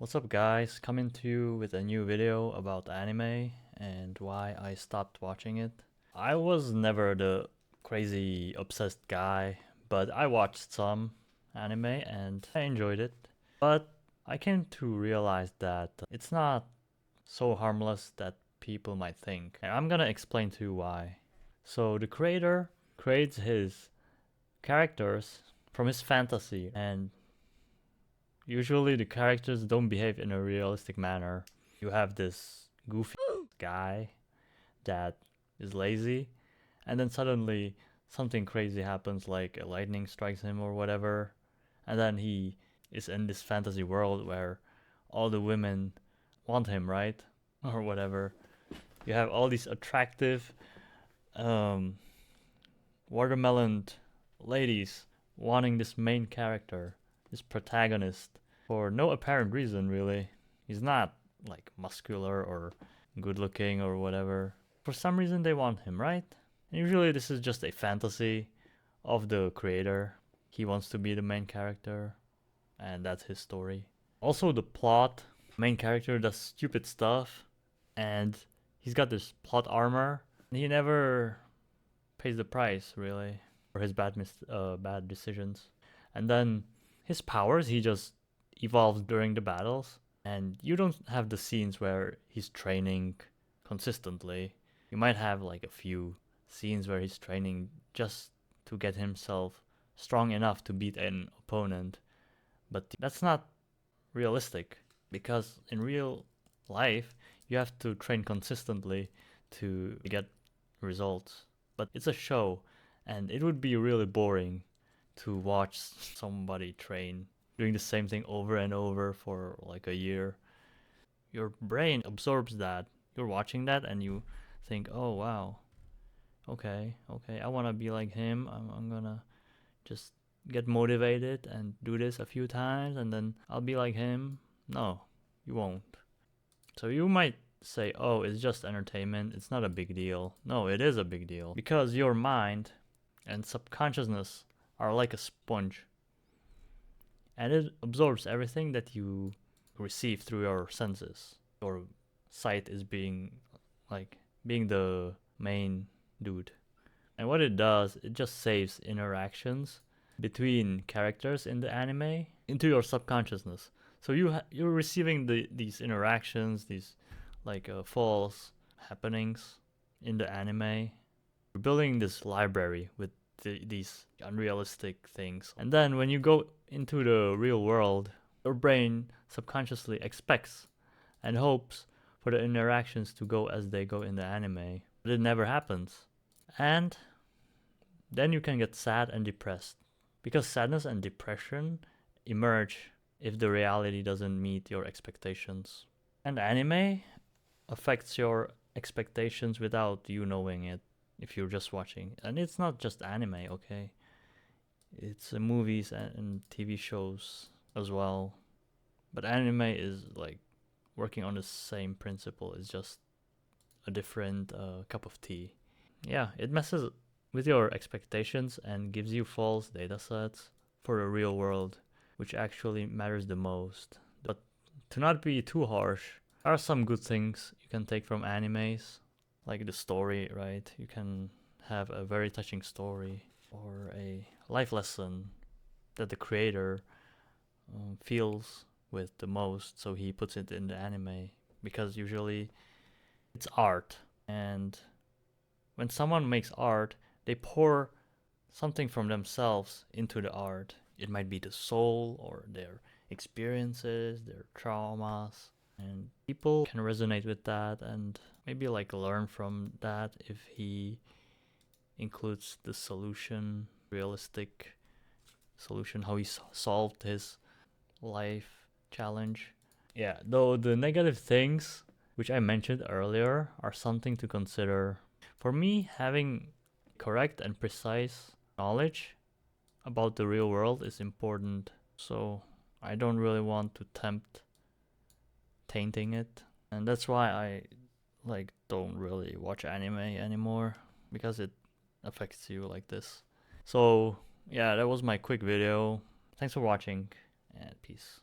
What's up guys, coming to you with a new video about anime and why I stopped watching it. I was never the crazy obsessed guy, but I watched some anime and I enjoyed it. But I came to realize that it's not so harmless that people might think. And I'm gonna explain to you why. So the creator creates his characters from his fantasy, and usually the characters don't behave in a realistic manner. You have this goofy guy that is lazy, and then suddenly something crazy happens, like a lightning strikes him or whatever, and then he is in this fantasy world where all the women want him, right? Or whatever. You have all these attractive watermelon ladies wanting this main character, this protagonist, for no apparent reason, really. He's not like muscular or good looking or whatever. For some reason, they want him, right? And usually, this is just a fantasy of the creator. He wants to be the main character, and that's his story. Also, the plot, main character does stupid stuff, and he's got this plot armor. He never pays the price, really, for his bad decisions. And then his powers, he just evolves during the battles, and you don't have the scenes where he's training consistently. You might have like a few scenes where he's training just to get himself strong enough to beat an opponent, but that's not realistic, because in real life you have to train consistently to get results. But it's a show, and it would be really boring to watch somebody train doing the same thing over and over for like a year. Your brain absorbs that. You're watching that and you think, oh wow, okay, I want to be like him. I'm gonna just get motivated and do this a few times and then I'll be like him. No, you won't. So you might say, oh, it's just entertainment, it's not a big deal. No, it is a big deal, because your mind and subconsciousness are like a sponge, and it absorbs everything that you receive through your senses. Your sight is being the main dude. And what it does, it just saves interactions between characters in the anime into your subconsciousness. So you're receiving these interactions, these false happenings in the anime. You're building this library with these unrealistic things. And then when you go into the real world, your brain subconsciously expects and hopes for the interactions to go as they go in the anime. But it never happens. And then you can get sad and depressed, because sadness and depression emerge if the reality doesn't meet your expectations. And anime affects your expectations without you knowing it if you're just watching. And it's not just anime, okay? It's movies and TV shows as well. But anime is like working on the same principle. It's just a different cup of tea. Yeah, it messes with your expectations and gives you false data sets for the real world, which actually matters the most. But to not be too harsh, there are some good things you can take from animes, like the story, right? You can have a very touching story or a life lesson that the creator feels with the most, so he puts it in the anime, because usually it's art, and when someone makes art, they pour something from themselves into the art. It might be the soul or their experiences, their traumas, and people can resonate with that and maybe learn from that if he includes the solution, realistic solution, how he solved his life challenge. Yeah, though the negative things which I mentioned earlier are something to consider. For me, having correct and precise knowledge about the real world is important, so I don't really want to tempt tainting it, and that's why I don't really watch anime anymore, because it affects you like this. So yeah, that was my quick video. Thanks for watching, and peace.